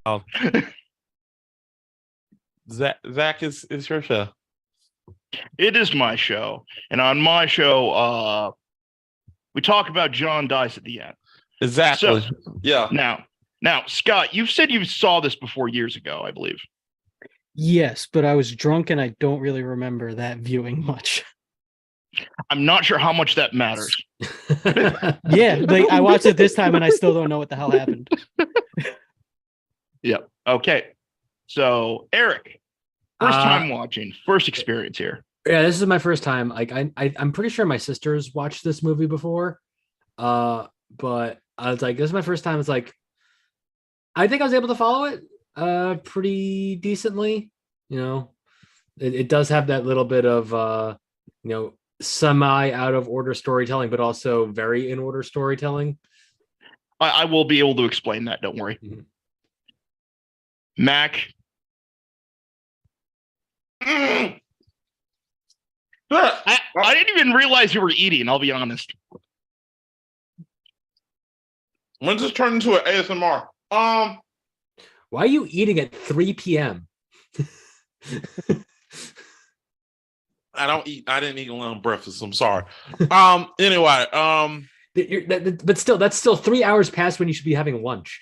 Oh, Zach is your show. It is my show, and on my show, we talk about John dies at the end. Exactly. So Yeah. now, Scott, you've said you saw this before years ago, I believe. Yes, but I was drunk and I don't really remember that viewing much. I'm not sure how much that matters. Yeah, like I watched it this time and I still don't know what the hell happened. Yep. Okay. So, Eric, first time watching, first experience here. Yeah, this is my first time. Like I'm pretty sure my sisters watched this movie before. But I was like, this is my first time. It's like I think I was able to follow it pretty decently. You know, it does have that little bit of semi out of order storytelling, but also very in order storytelling. I will be able to explain that. Don't worry. Mm-hmm. Mac. I didn't even realize you were eating. I'll be honest. When does this turn into an ASMR? Why are you eating at 3 p.m.? I didn't eat a long breakfast. I'm sorry. Anyway, but still, that's still 3 hours past when you should be having lunch.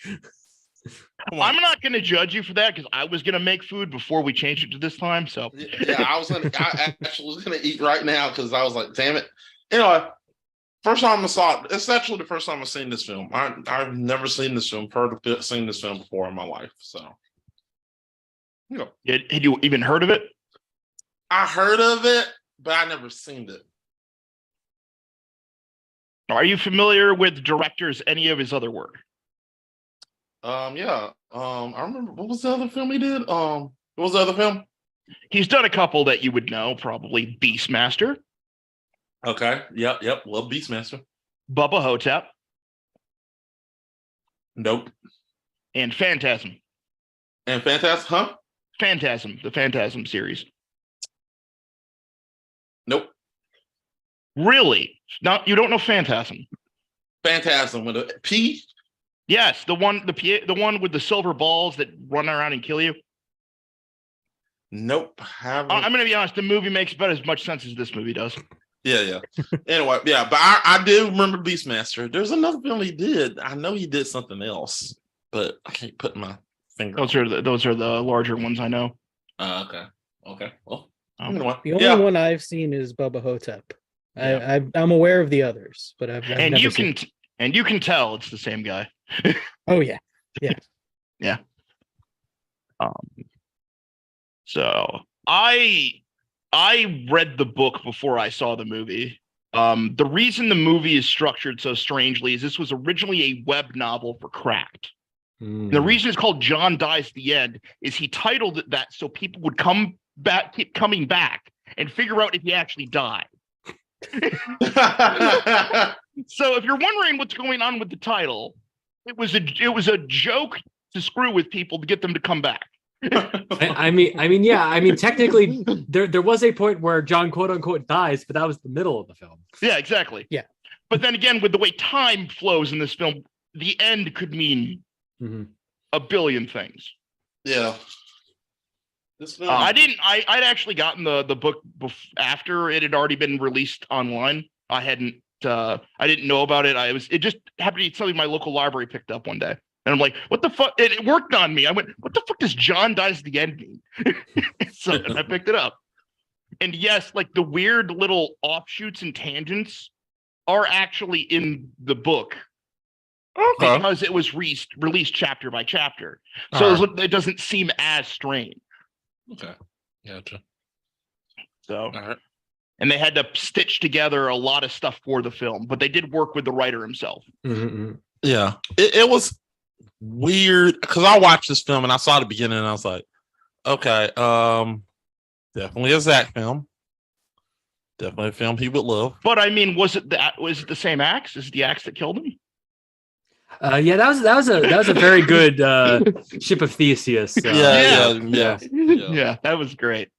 I'm not going to judge you for that because I was going to make food before we changed it to this time. So yeah, I actually was gonna eat right now because I was like, damn it. Anyway, first time I saw it. It's actually the first time I've seen this film. I've never seen this film, seen this film before in my life. So, had you even heard of it? I heard of it, but I never seen it. Are you familiar with directors any of his other work? Yeah. I remember what was the other film he did? What was the other film? He's done a couple that you would know, probably Beastmaster. Okay. Yep. Love Beastmaster. Bubba Hotep. Nope. And Phantasm. And Phantasm, huh? Phantasm, the Phantasm series. Nope. Really? No, you don't know Phantasm? Phantasm with a P? Yes, the one with the silver balls that run around and kill you. Nope. I'm going to be honest. The movie makes about as much sense as this movie does. Yeah. Anyway, yeah, but I do remember Beastmaster. There's another film he did. I know he did something else, but I can't put my finger. Those are the larger ones I know. Okay. Well, anyway, the only one I've seen is Bubba Hotep. Yeah. I'm aware of the others, but I've never seen. And you can tell it's the same guy. Oh yeah. So I read the book before I saw the movie. The reason the movie is structured so strangely is this was originally a web novel for Cracked. The reason it's called John Dies at the End is he titled it that so people would keep coming back and figure out if he actually died. So if you're wondering what's going on with the title, it was a joke to screw with people to get them to come back. I mean, technically, there was a point where John quote unquote dies, but that was the middle of the film. Yeah, exactly. Yeah, but then again, with the way time flows in this film, the end could mean a billion things. Yeah. I'd actually gotten the book after it had already been released online. I didn't know about it. It just happened to be something my local library picked up one day. And I'm like, what the fuck? It worked on me. I went, what the fuck does John Dies at the End mean? So and I picked it up. And yes, like the weird little offshoots and tangents are actually in the book. Okay. Because it was released chapter by chapter. So it doesn't seem as strange. Okay. Gotcha. So, and they had to stitch together a lot of stuff for the film, but they did work with the writer himself. Mm-hmm. Yeah. It was weird because I watched this film and I saw the beginning and I was like, okay, definitely a Zach film. Definitely a film he would love. But I mean, was it the same axe? Is it the axe that killed him? Yeah, that was a very good Ship of Theseus. Yeah, that was great.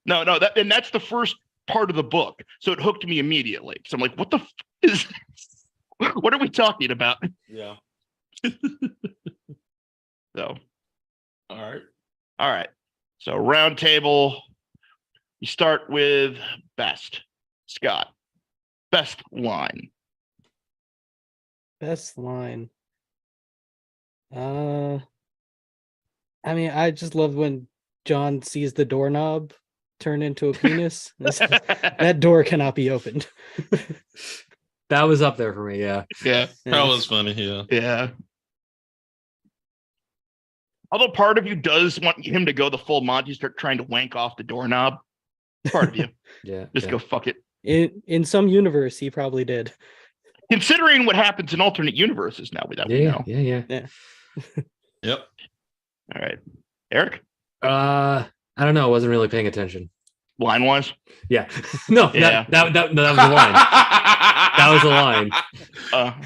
No, that's the first part of the book, so it hooked me immediately. So I'm like, what the is? What are we talking about? Yeah. So, All right. So round table. You start with best. Scott. Best line. Best line. I mean, I just love when John sees the doorknob turn into a penis. That door cannot be opened. That was up there for me. Yeah. Yeah. That was funny. Yeah. Yeah. Although part of you does want him to go the full Monty, start trying to wank off the doorknob. Part of you. Yeah. Just go fuck it. In some universe, he probably did. Considering what happens in alternate universes now that we know. Yeah. Yep. All right. Eric? I don't know. I wasn't really paying attention. Line wise? Yeah. No, Yeah. that was the line. That was the line.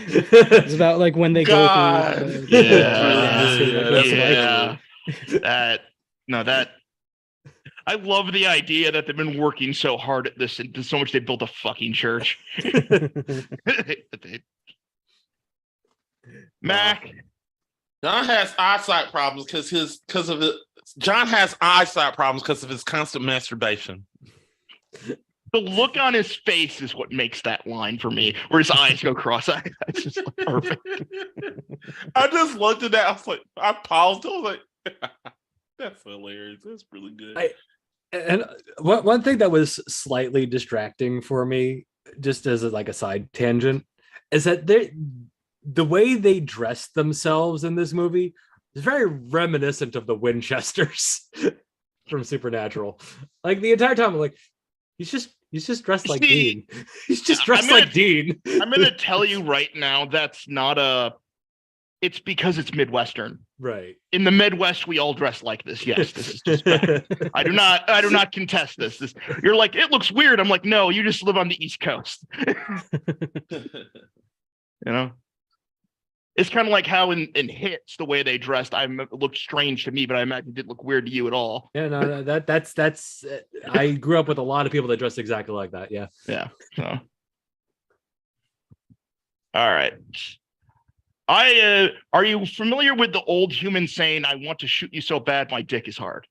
It's about like when they God. go through. Yeah. That I love the idea that they've been working so hard at this and so much they built a fucking church. Mac. John has eyesight problems because of it. John has eyesight problems because of his constant masturbation. The look on his face is what makes that line for me, where his eyes go cross-eyed. That's just like perfect. I just looked at that. I was like, I paused. I was like, that's hilarious. That's really good. And one thing that was slightly distracting for me, just as a side tangent, is that the way they dressed themselves in this movie is very reminiscent of the Winchesters from Supernatural. Like the entire time, I'm like, he's just dressed like Dean. He's just dressed like Dean. I'm gonna tell you right now, that's not it's because it's Midwestern. Right. In the Midwest, we all dress like this. Yes, this is just I do not contest this. You're like, it looks weird. I'm like, no, you just live on the East Coast. You know? It's kind of like how in Hits, the way they dressed, looked strange to me, but I imagine it didn't look weird to you at all. Yeah, no, that's I grew up with a lot of people that dressed exactly like that. Yeah. Yeah. So. All right. Are you familiar with the old human saying, "I want to shoot you so bad, my dick is hard"?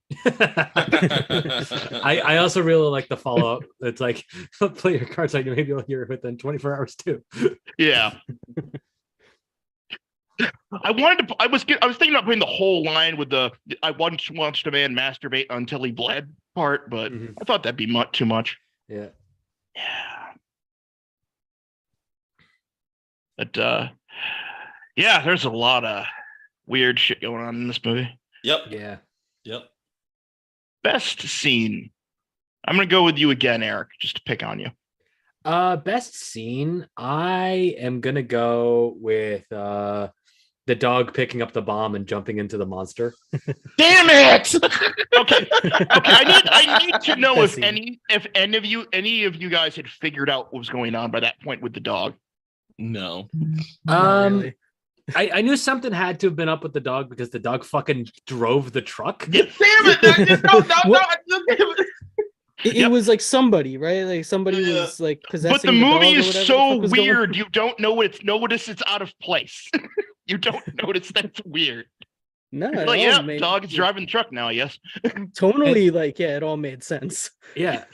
I also really like the follow up. It's like, play your cards like maybe you'll hear it within 24 hours too. Yeah. I was thinking about putting the whole line with the "I once watched a man masturbate until he bled" part, but I thought that'd be too much. Yeah. Yeah. But yeah, there's a lot of weird shit going on in this movie. Yep. Yeah. Yep. Best scene. I'm gonna go with you again, Eric, just to pick on you. Best scene. I am gonna go with the dog picking up the bomb and jumping into the monster. Damn it! Okay. I need to know if any of you guys had figured out what was going on by that point with the dog. No. Really. I knew something had to have been up with the dog because the dog fucking drove the truck. Yeah. Damn it! It was like somebody, right? Like somebody was like possessing. But the movie is so weird. You don't notice it's out of place. You don't notice that's weird. No, Like, yeah, dog is driving the truck now, I guess. Tonally, it all made sense. Yeah.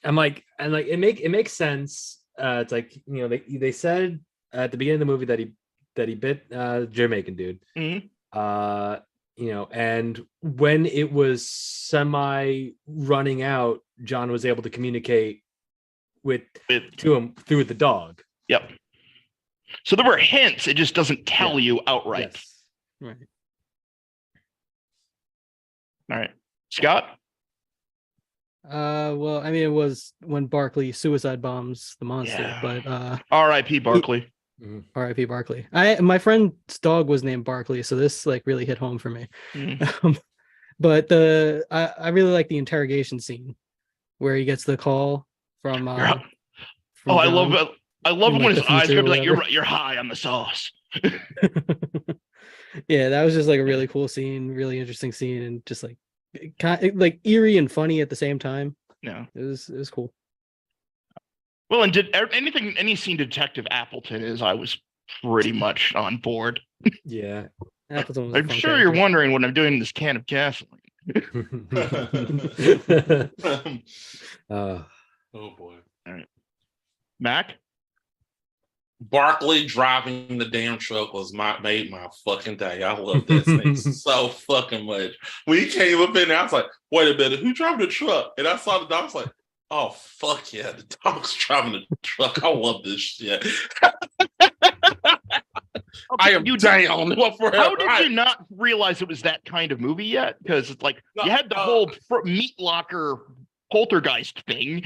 It makes sense. It's like, they said at the beginning of the movie that he bit Jamaican dude. Mm-hmm. And when it was semi running out, John was able to communicate to him through the dog. Yep. So there were hints. It just doesn't tell you outright. Yes. Right. All right, Scott. Well, I mean, it was when Barkley suicide bombs the monster, but R.I.P. Barkley. R.I.P. Barkley. My friend's dog was named Barkley, so this really hit home for me. But I really like the interrogation scene where he gets the call from. I John, love it. I love it when his eyes go like, "You're high on the sauce." Yeah, that was just like a really cool scene, really interesting scene, and just like eerie and funny at the same time. Yeah, it was cool. Well, and any scene Detective Appleton is, I was pretty much on board. Yeah. Appleton was a I'm fun sure you're character. wondering what I'm doing in this can of gasoline. uh, Oh boy. Mac? Barkley driving the damn truck made my fucking day. I love that scene so fucking much. When he came up in there, I was like, wait a minute, who drove the truck? And I saw the dog, I was like, oh fuck yeah, the dog's driving the truck. I love this shit. I am down. How did you not realize it was that kind of movie yet? Because it's like you had the whole meat locker poltergeist thing.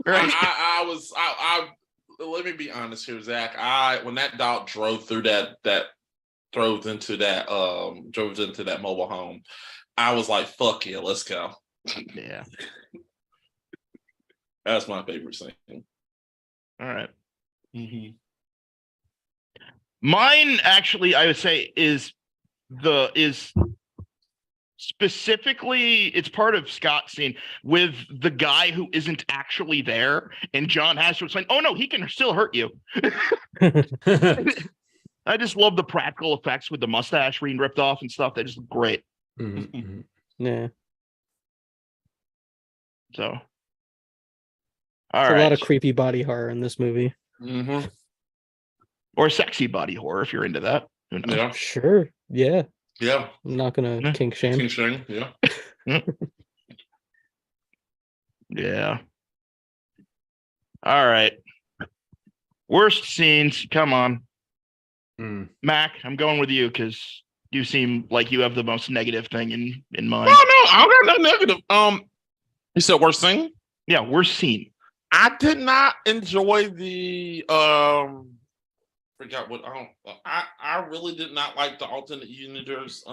Right? I let me be honest here, Zach. When that dog drove through drove into that mobile home, I was like, fuck yeah, let's go. Yeah. That's my favorite scene. All right. Mm-hmm. Mine actually, I would say, is specifically, it's part of Scott's scene with the guy who isn't actually there, and John has to explain, oh no, he can still hurt you. I just love the practical effects with the mustache being ripped off and stuff. They just look great. mm-hmm. Yeah. So, all There's right. a lot of creepy body horror in this movie. Mm-hmm. Or sexy body horror if you're into that. Who knows? Yeah. Sure. Yeah. Yeah. I'm not gonna Yeah. kink shame. King Shane, yeah. Yeah. All right. Worst scenes. Come on. Mac, I'm going with you because you seem like you have the most negative thing in mind. No, I don't got no negative. You said worst thing? Yeah, worst scene. I did not enjoy the forgot what I really did not like the alternate universe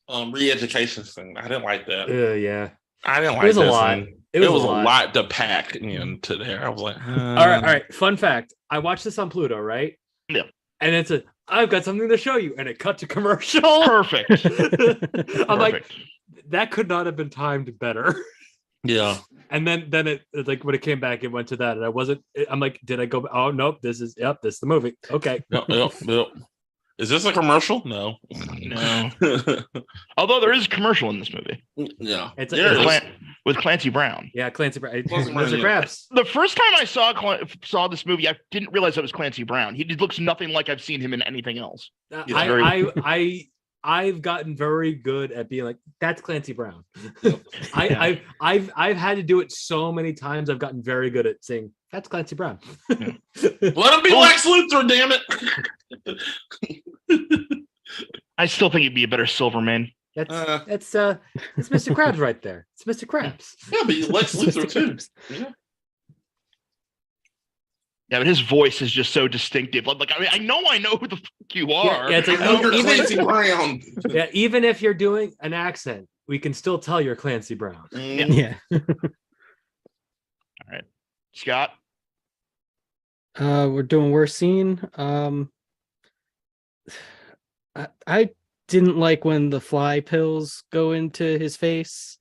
re-education thing. I didn't like that. Yeah. I didn't like It was that a lot. scene. It was a lot to pack into there. I was like, All right. Fun fact. I watched this on Pluto, right? Yeah. And I've got something to show you. And it cut to commercial. Perfect. I'm like, that could not have been timed better. Yeah. And then it like when it came back, it went to that. And I'm like, did I go? Oh, nope. This is the movie. Okay. Yep. Is this a commercial? No. Although there is a commercial in this movie. Yeah. With Clancy Brown. Yeah, Clancy Brown. Mr. Krabs. The first time I saw this movie, I didn't realize it was Clancy Brown. He looks nothing like I've seen him in anything else. I've gotten very good at being like, that's Clancy Brown. I've had to do it so many times. I've gotten very good at saying that's Clancy Brown. Let him be Lex Luthor, damn it. I still think he'd be a better Silverman. That's Mr. Krabs right there. It's Mr. Krabs. Yeah, but Lex Luthor too. Yeah, but his voice is just so distinctive. Like, I know who the fuck you are. Yeah, it's like, You're Clancy Brown. Yeah, even if you're doing an accent, we can still tell you're Clancy Brown. Yeah. All right, Scott. We're doing worst scene. I didn't like when the fly pills go into his face.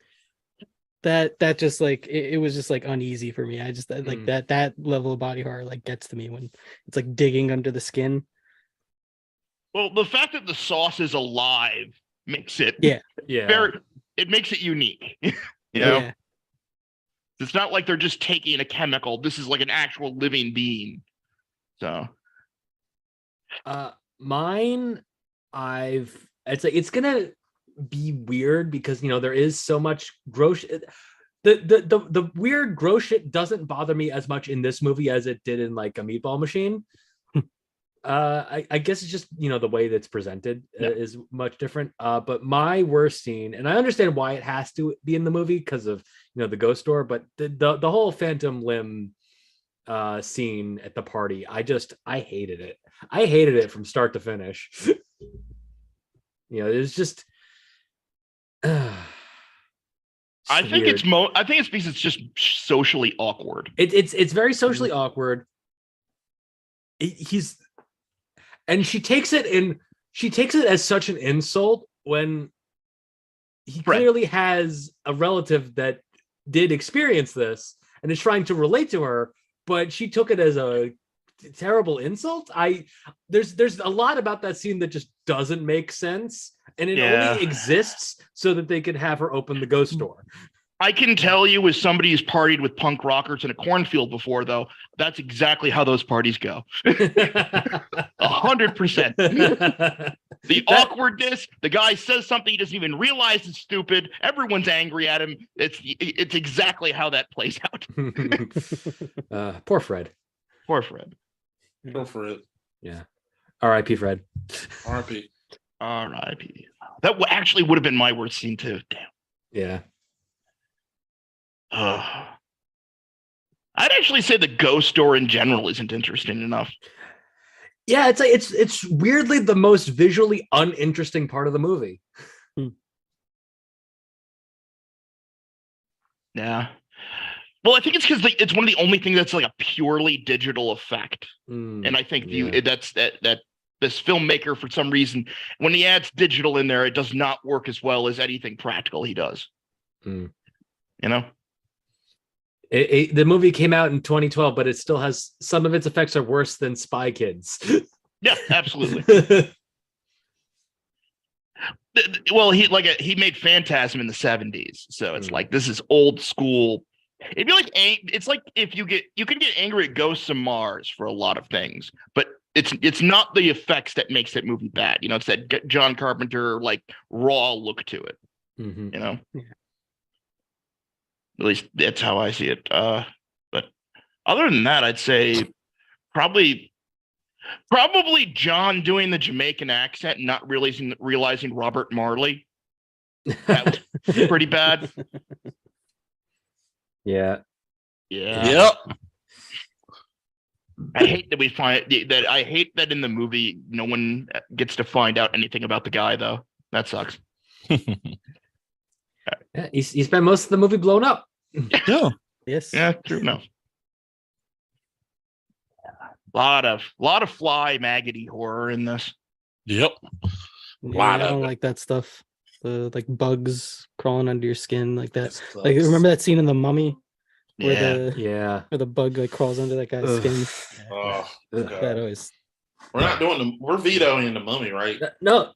That just like it was just like uneasy for me. I just like that level of body horror like gets to me when it's like digging under the skin. Well, the fact that the sauce is alive makes it it makes it unique. you know? Yeah. It's not like they're just taking a chemical. This is like an actual living being. So mine, it's gonna be weird because there is so much gross. The weird gross shit doesn't bother me as much in this movie as it did in like a Meatball Machine. I guess it's just the way that's presented is much different. But my worst scene, and I understand why it has to be in the movie because of the ghost store, but the whole Phantom Limb scene at the party, I hated it. I hated it from start to finish. It's just I think it's because it's just socially awkward. It's very socially awkward. She takes it as such an insult when he clearly has a relative that did experience this and is trying to relate to her, but she took it as a terrible insult. There's a lot about that scene that just doesn't make sense, and it only exists so that they could have her open the ghost door. I can tell you, as somebody who's partied with punk rockers in a cornfield before, though, that's exactly how those parties go. 100%. The awkwardness, the guy says something he doesn't even realize is stupid. Everyone's angry at him. It's exactly how that plays out. Poor Fred. Poor Fred. Go for it. Yeah. R.I.P. Fred. R.I.P. R.I.P. That actually would have been my worst scene too. Damn. Yeah. I'd actually say the ghost door in general isn't interesting enough. Yeah, it's weirdly the most visually uninteresting part of the movie. Yeah. Well, I think it's because it's one of the only things that's like a purely digital effect, and I think that's this filmmaker, for some reason, when he adds digital in there, it does not work as well as anything practical he does. You know. The movie came out in 2012, but it still has some of its effects are worse than Spy Kids. Yeah, absolutely. Well, he made Phantasm in the 70s, so it's like this is old school. It'd be like it's like if you can get angry at Ghosts of Mars for a lot of things, but it's not the effects that makes that movie bad. You know, it's that John Carpenter like raw look to it. You know. Yeah. At least that's how I see it. But other than that, I'd say probably John doing the Jamaican accent and not realizing Robert Marley. That was pretty bad. Yeah. Yep. I hate that we find that. I hate that in the movie no one gets to find out anything about the guy, though. That sucks. Yeah, he spent most of the movie blown up. Yeah. Yes. Yeah, true enough. Lot of fly maggoty horror in this. Yep. Yeah, I don't like that stuff. The like bugs crawling under your skin like that. Like remember that scene in The Mummy where where the bug like crawls under that guy's skin. Oh, that always. We're vetoing the Mummy, right? No,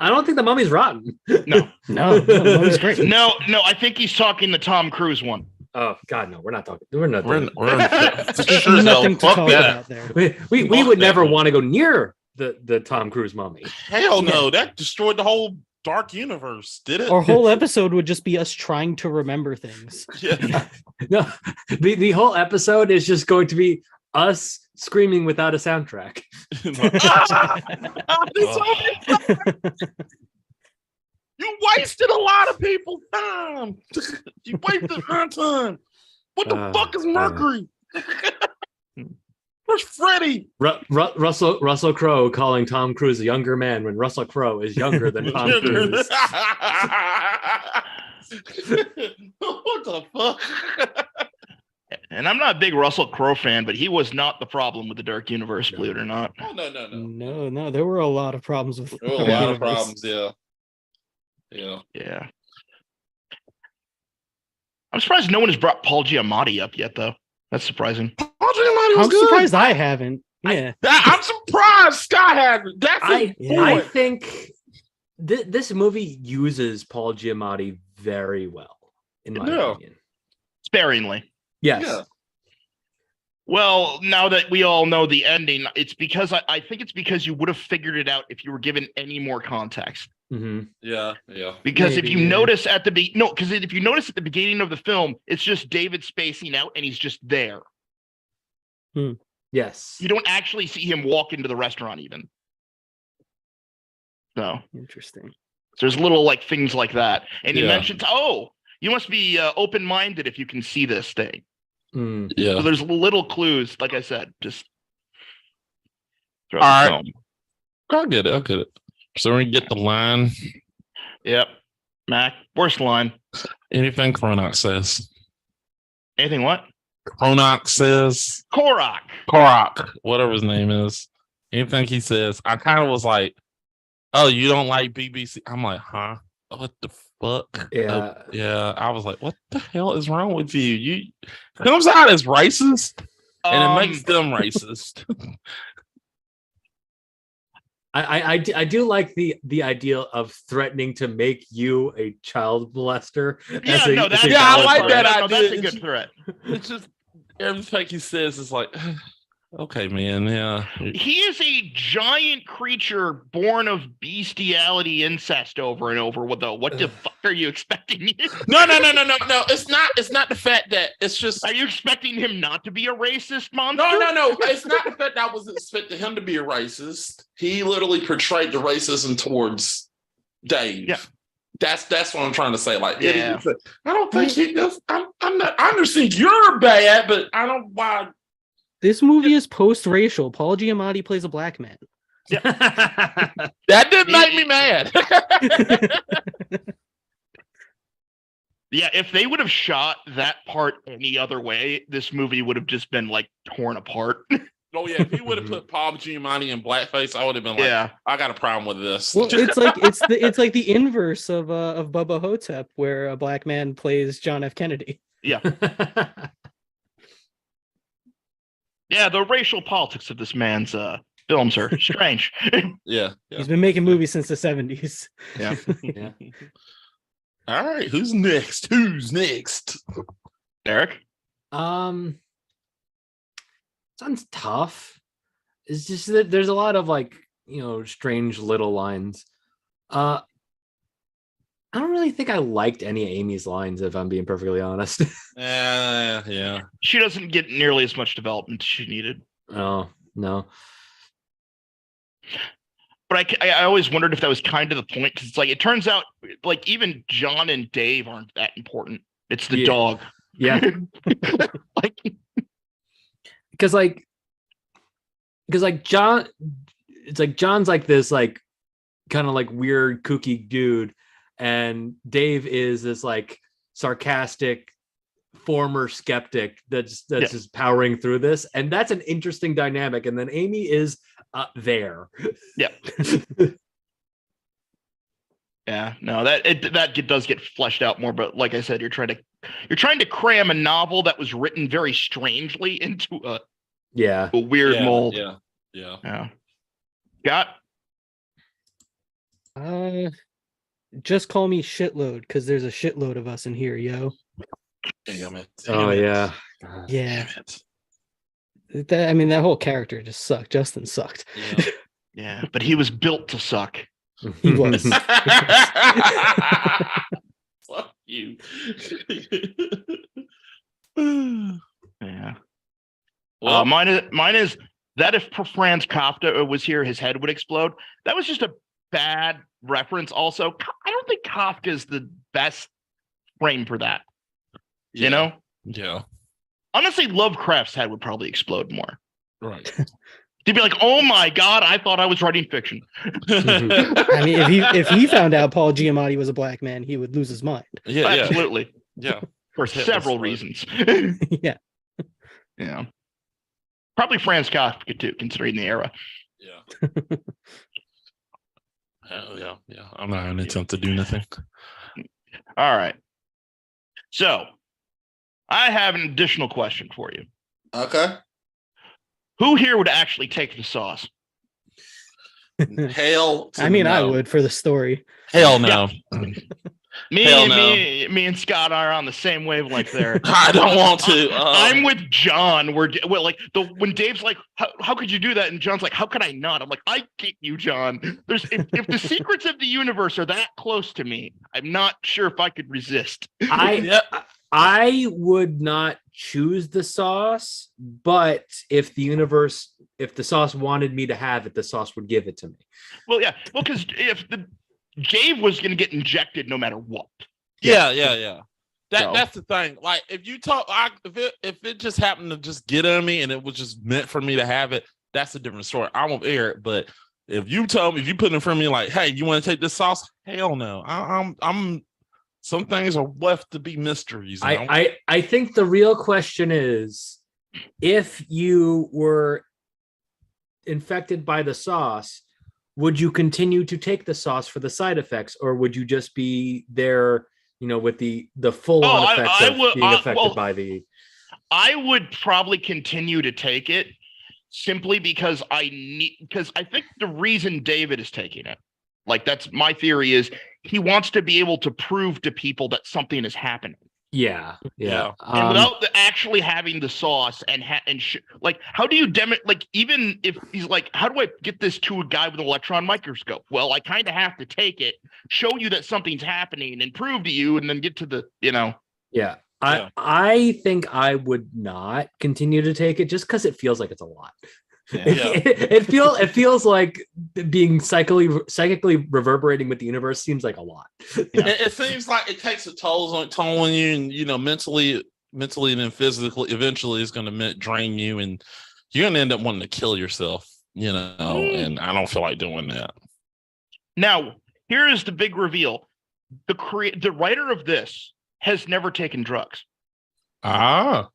I don't think the Mummy's rotten. No, the Mummy's great. No, I think he's talking the Tom Cruise one. Oh God, no, we're not talking. We're not. We're There's nothing to talk about there. We would never want to go near the Tom Cruise Mummy. Hell no, that destroyed the whole dark universe, did it? Our whole episode would just be us trying to remember things. Yeah. No, the whole episode is just going to be us screaming without a soundtrack. You wasted a lot of people's time. You wasted my time. What the fuck is Mercury? Where's Freddie? Russell Crowe calling Tom Cruise a younger man when Russell Crowe is younger than Tom Cruise. What the fuck? And I'm not a big Russell Crowe fan, but he was not the problem with the Dark Universe, believe it or not. Oh, no. No, there were a lot of problems with There were a lot of problems, yeah. I'm surprised no one has brought Paul Giamatti up yet, though. That's surprising. Paul Giamatti was I'm good. surprised I haven't. Yeah. I'm surprised Scott hasn't. I think this movie uses Paul Giamatti very well, in my opinion. Sparingly. Yes. Yeah. Well, now that we all know the ending, it's because I think it's because you would have figured it out if you were given any more context. Mm-hmm. Yeah. Because if you notice at the beginning of the film, it's just David spacing out and he's just there. Yes. You don't actually see him walk into the restaurant even. So interesting. So there's little like things like that. And he mentions, you must be open-minded if you can see this thing. Yeah. So there's little clues, like I said, just all right. I'll get it. So we get the line. Yep. Mac, worst line. Anything Cronach says. Anything what? Cronach says. Korak. Whatever his name is. Anything he says. I kind of was like, oh, you don't like BBC? I'm like, huh? What the fuck? Yeah. I was like, what the hell is wrong with you? You comes out as racist. and it makes them racist. I do like the idea of threatening to make you a child molester. Yeah, no, that's I like that no, idea. that's a good threat. It's just everything he says is like, okay, man, yeah. He is a giant creature born of bestiality, incest over and over. What the fuck are you expecting? No. It's not the fact that it's just. Are you expecting him not to be a racist monster? No. It's not the fact that I was expecting him to be a racist. He literally portrayed the racism towards Dave. Yeah. That's what I'm trying to say. Like, yeah. I don't think he does. I'm not. I understand you're bad, but I don't why. This movie is post-racial. Paul Giamatti plays a black man. Yeah. That did make me mad. Yeah, if they would have shot that part any other way, this movie would have just been like torn apart. Oh yeah, if he would have put Paul Giamatti in blackface, I would have been like, yeah, I got a problem with this. Well, it's like the inverse of Bubba Hotep, where a black man plays John F. Kennedy. Yeah. Yeah, the racial politics of this man's films are strange. Yeah. He's been making movies since the 70s. Yeah. Yeah. All right, who's next? Derek? Sounds tough. It's just that there's a lot of like, strange little lines. I don't really think I liked any of Amy's lines, if I'm being perfectly honest. Yeah. She doesn't get nearly as much development as she needed. Oh, no. But I always wondered if that was kind of the point, because it's like, it turns out like even John and Dave aren't that important. It's the dog. Yeah. Because John, it's like John's like this like kind of like weird kooky dude, and Dave is this like sarcastic former skeptic that's just powering through this, and that's an interesting dynamic. And then Amy is there. Yeah. Yeah, no, that does get fleshed out more, but like I said, you're trying to cram a novel that was written very strangely into a weird mold. Yeah. Scott? Just call me shitload, because there's a shitload of us in here, yo. Damn it. Yeah. That whole character just sucked. Justin sucked. Yeah. Yeah, but he was built to suck. He was. Fuck you. Yeah. Well, mine is that if Franz Kafka was here, his head would explode. That was just a bad reference. Also, I don't think Kafka is the best frame for that. yeah. You know? Yeah. Honestly, Lovecraft's head would probably explode more. Right. He'd be like, "Oh my god, I thought I was writing fiction." I mean, if he found out Paul Giamatti was a black man, he would lose his mind. Yeah. Absolutely. Yeah. For several reasons. Yeah. Yeah. Probably Franz Kafka too, considering the era. Yeah. Yeah. I'm not gonna attempt to do nothing. All right. So, I have an additional question for you. Okay. Who here would actually take the sauce? Hell. I would for the story. Hell no. Me and Scott are on the same wavelength there. I don't want to. I'm with John. When Dave's like, how could you do that? And John's like, how could I not? I'm like, I get you, John. If the secrets of the universe are that close to me, I'm not sure if I could resist. I would not choose the sauce, but if the sauce wanted me to have it, the sauce would give it to me. Well, yeah. Well, because if Dave was going to get injected no matter what. Yeah. That's the thing. Like, if you talk, if it just happened to just get on me and it was just meant for me to have it, that's a different story. I won't air it. But if you put it in front of me like, hey, you want to take this sauce? Hell no. I'm. Some things are left to be mysteries. I think the real question is, if you were infected by the sauce, would you continue to take the sauce for the side effects, or would you just be there, with the full on effects of being affected by the? I would probably continue to take it simply because because I think the reason David is taking it, like that's my theory, is he wants to be able to prove to people that something is happening. Yeah. And without actually having the sauce like, how do you like, even if he's like, how do I get this to a guy with an electron microscope? Well, I kind of have to take it, show you that something's happening and prove to you, and then get to the, Yeah. I think I would not continue to take it just because it feels like it's a lot. Yeah. It feels like being psychically reverberating with the universe seems like a lot. It seems like it takes a toll on you, and mentally and then physically. Eventually, it's going to drain you, and you're going to end up wanting to kill yourself. And I don't feel like doing that. Now, here is the big reveal: the writer of this has never taken drugs. Ah.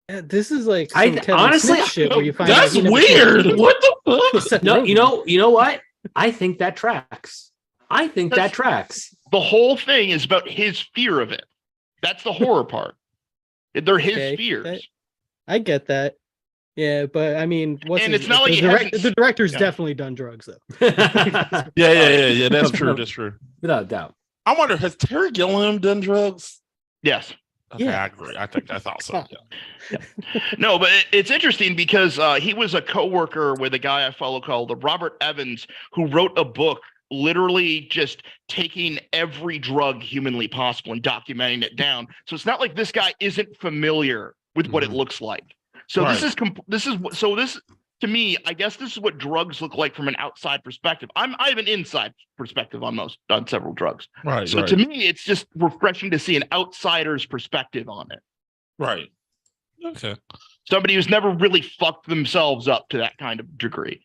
This is like honestly shit where you find that's weird. What the fuck? No, you know what? I think that tracks. The whole thing is about his fear of it. That's the horror part. They're his fears. I get that. Yeah, but I mean, it's not like the director's definitely done drugs though. Yeah. That's true. That's true. Without a doubt. I wonder, has Terry Gilliam done drugs? Yes. Okay, yeah. I agree. I thought so. Yeah. No, but it's interesting because he was a co-worker with a guy I follow called Robert Evans, who wrote a book literally just taking every drug humanly possible and documenting it down. So it's not like this guy isn't familiar with what it looks like. So this to me, I guess this is what drugs look like from an outside perspective. I have an inside perspective on several drugs. Right. So to me, it's just refreshing to see an outsider's perspective on it. Right. Okay. Somebody who's never really fucked themselves up to that kind of degree.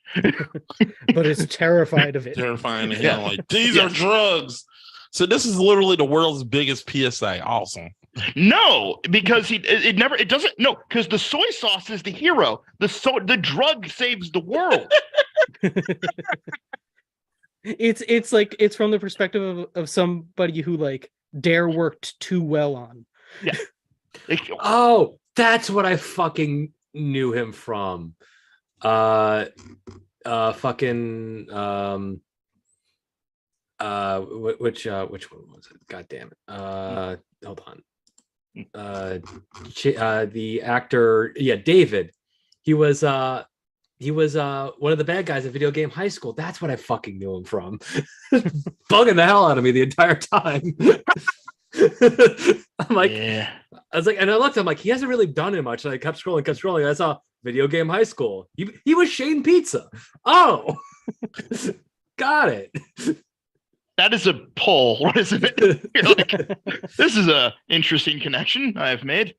But is terrified of it. Terrifying to him. Like, these are drugs. So this is literally the world's biggest PSA. Awesome. No, because because the soy sauce is the hero. The drug saves the world. It's like it's from the perspective of somebody who like Dare worked too well on. Yeah. Oh, that's what I fucking knew him from. Which one was it? God damn it. Hold on. The actor, David. He was one of the bad guys in Video Game High School. That's what I fucking knew him from. Bugging the hell out of me the entire time. I'm like, I was like, and I looked, I'm like, he hasn't really done it much. And I kept scrolling. I saw Video Game High School. He was Shane Pizza. Oh, got it. That is a pull. What is it? You're like, this is a interesting connection I've made.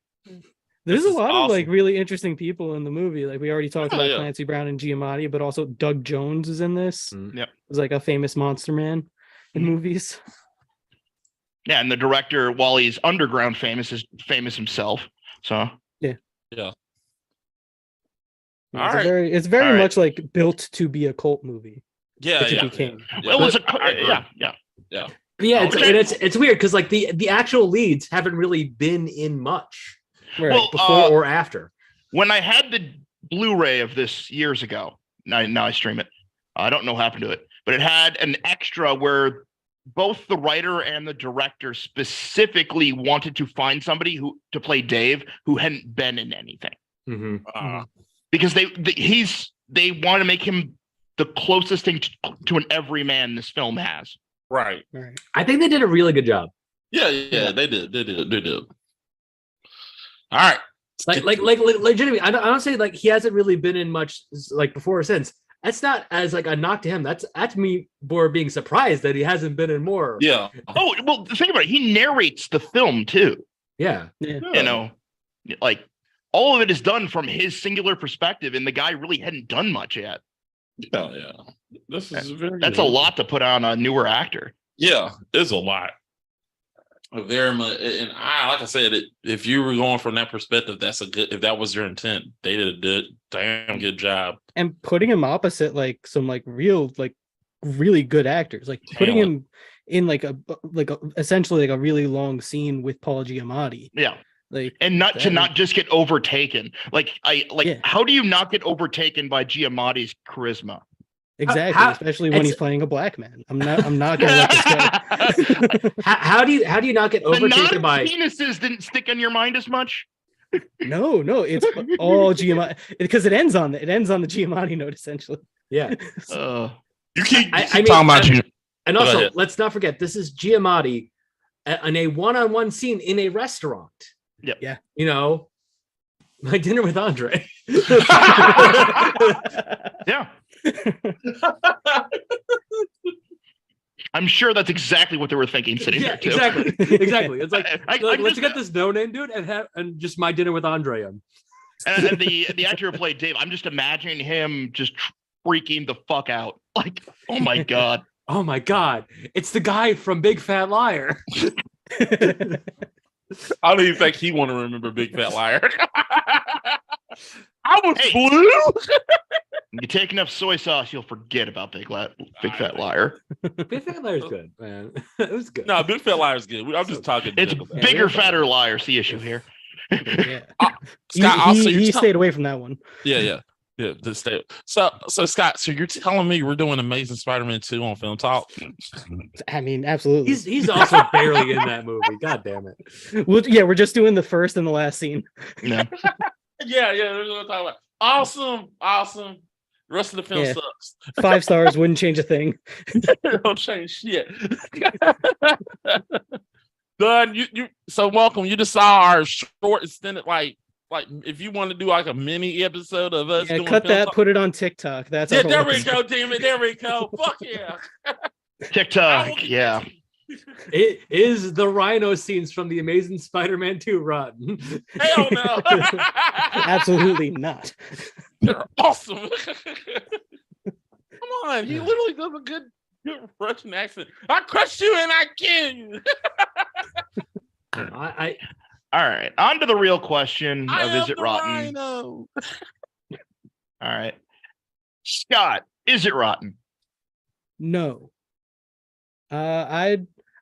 There's a lot of like really interesting people in the movie. Like we already talked about Clancy Brown and Giamatti, but also Doug Jones is in this. Yep. He's like a famous monster man in movies. Yeah, and the director, while he's underground famous, is famous himself. So yeah. It's very much like built to be a cult movie. Yeah. Well, it's it's weird because like the actual leads haven't really been in much before or after. When I had the Blu-ray of this years ago, now I stream it. I don't know what happened to it, but it had an extra where both the writer and the director specifically wanted to find somebody to play Dave who hadn't been in anything, because they want to make him the closest thing to an everyman this film has. Right. I think they did a really good job. Yeah, they did. All right. Like legitimately, I don't say like he hasn't really been in much like before or since. That's not as like a knock to him. That's me more being surprised that he hasn't been in more. Yeah. Oh, well, think about it. He narrates the film too. Yeah. You know, like all of it is done from his singular perspective, and the guy really hadn't done much yet. Yeah. This is that's a lot to put on a newer actor. Yeah, it's a lot. Very much, and like I said, if you were going from that perspective, if that was your intent, they did a damn good job. And putting him opposite like some like real like really good actors, like putting him in like a essentially like a really long scene with Paul Giamatti. Yeah, Like, and not to that- not just get overtaken. Yeah. How do you not get overtaken by Giamatti's charisma? exactly, how- especially when it's- he's playing a black man. I'm not gonna let this go. How do you not get The overtaken by? non-penises didn't stick on your mind as much. No, it's all Giamatti because it ends on the Giamatti note essentially. Yeah, You keep I talking mean, about you. and Go also ahead. let's not forget this is Giamatti in a one-on-one scene in a restaurant. Yep. Yeah. You know, my dinner with Andre. Yeah. I'm sure that's exactly what they were thinking sitting Yeah, there too. exactly. It's like, I'm let's just- get this no name dude and just my dinner with Andre on. and the actor who played Dave, I'm just imagining him just freaking the fuck out. Like, oh my god. Oh my god, it's the guy from Big Fat Liar. I don't even think he want to remember Big Fat Liar. I was Hey. blue. You take enough soy sauce, you'll forget about Big Fat Liar. Big Fat Liar's good, man. It was good. No, Big Fat Liar is good. I'm just talking. It's junk about it. bigger, fatter liar's the issue here. Yeah. Scott, also, he you're stayed away from that one. yeah. To stay. So Scott, so you're telling me we're doing Amazing Spider-Man 2 on Film Talk? I mean, absolutely. He's also barely in that movie. God damn it. We're just doing the first and the last scene. Yeah. Yeah. That's what I'm talking about. Awesome. The rest of the film Yeah. sucks. 5 stars wouldn't change a thing. Don't change shit. Done. You. So welcome. You just saw our short extended like if you want to do like a mini episode of us. Yeah, doing cut Film that, Talk- put it on TikTok. That's Yeah, our there whole we go. Damn it. There we go. Fuck yeah. I will TikTok. get Yeah. that. It is the Rhino scenes from the Amazing Spider-Man 2 rotten. Hell no. Absolutely not. They're awesome. Come on, he literally does a good Russian accent. I crushed you and I kill you. I All right. On to the real question I of am is it the rotten? Rhino. All right. Scott, is it rotten? No. I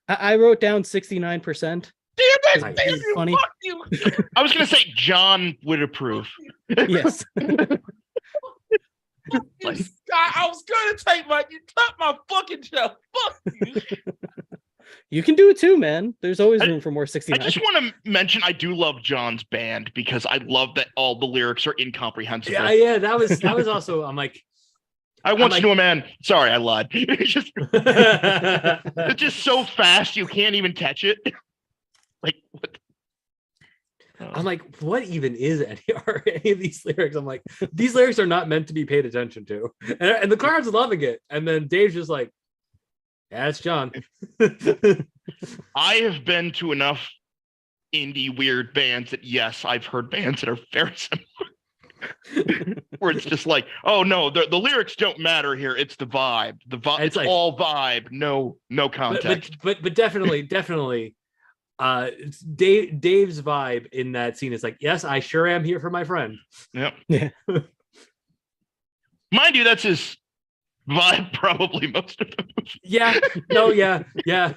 wrote down 69%. Damn it, Like, damn it's you, funny. fuck you. I was gonna say John would approve. Yes. Like- Scott, I was gonna take you took my fucking show. Fuck you. You can do it too, man. There's always I- room for more I 69. just want to mention I do love John's band because I love that all the lyrics are incomprehensible. yeah, that was also I'm like I once like- knew a man. Sorry, I lied. It's just so fast you can't even catch it. Like what? I'm like, what even is any of these lyrics? I'm like, these lyrics are not meant to be paid attention to. And the crowd's loving it. And then Dave's just like, yeah, it's John. I have been to enough indie weird bands that yes, I've heard bands that are very similar. Where it's just like, oh no, the lyrics don't matter here. It's the vibe. The vibe. It's It's like- all vibe. No context. but definitely it's Dave's vibe in that scene is like, yes, I sure am here for my friend. Yep. Yeah. Mind you, that's his vibe probably most of the movie. Yeah, no, yeah. Yeah.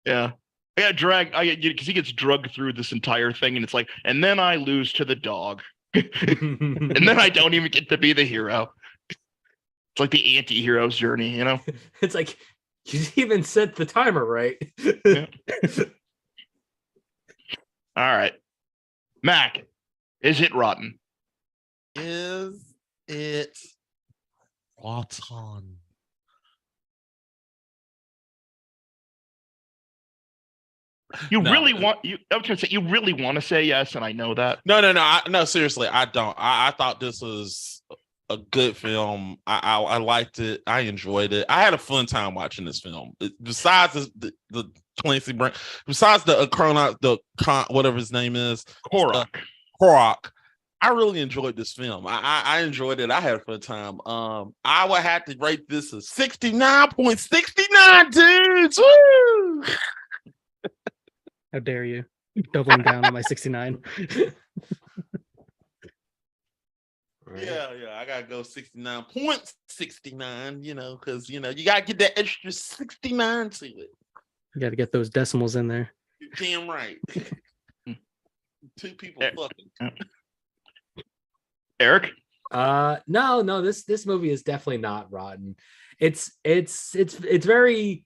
I got dragged because he gets drugged through this entire thing, and it's like, and then I lose to the dog. And then I don't even get to be the hero. It's like the anti-hero's journey, you know? It's like you didn't even set the timer right. Yeah. All right. Mac, is it rotten? Is it rotten? You No. really want I was gonna say you really want to say yes, and I know that. No, seriously, I don't. I thought this was a good film. I liked it. I enjoyed it. I had a fun time watching this film. Besides the Clancy Brand, besides whatever his name is, Korok, I really enjoyed this film. I enjoyed it. I had a fun time. I would have to rate this a 69.69, dudes. Woo! How dare you? Doubling down on my 69. Yeah, I gotta go 69.69, because you gotta get that extra 69 to it. You got to get those decimals in there. You're damn right. two people fucking. Eric? No, this movie is definitely not rotten. It's very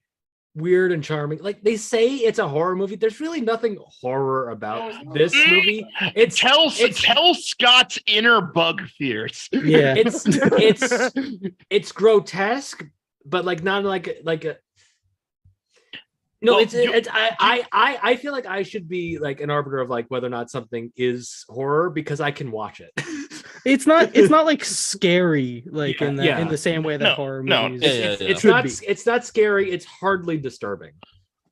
weird and charming. Like they say it's a horror movie. There's really nothing horror about this movie. Tell Scott's inner bug fears. Yeah. It's grotesque, but like not like a no, Well, I feel like I should be like an arbiter of like whether or not something is horror because I can watch it. It's not like scary like in the same way that horror movies. It's not scary. It's hardly disturbing.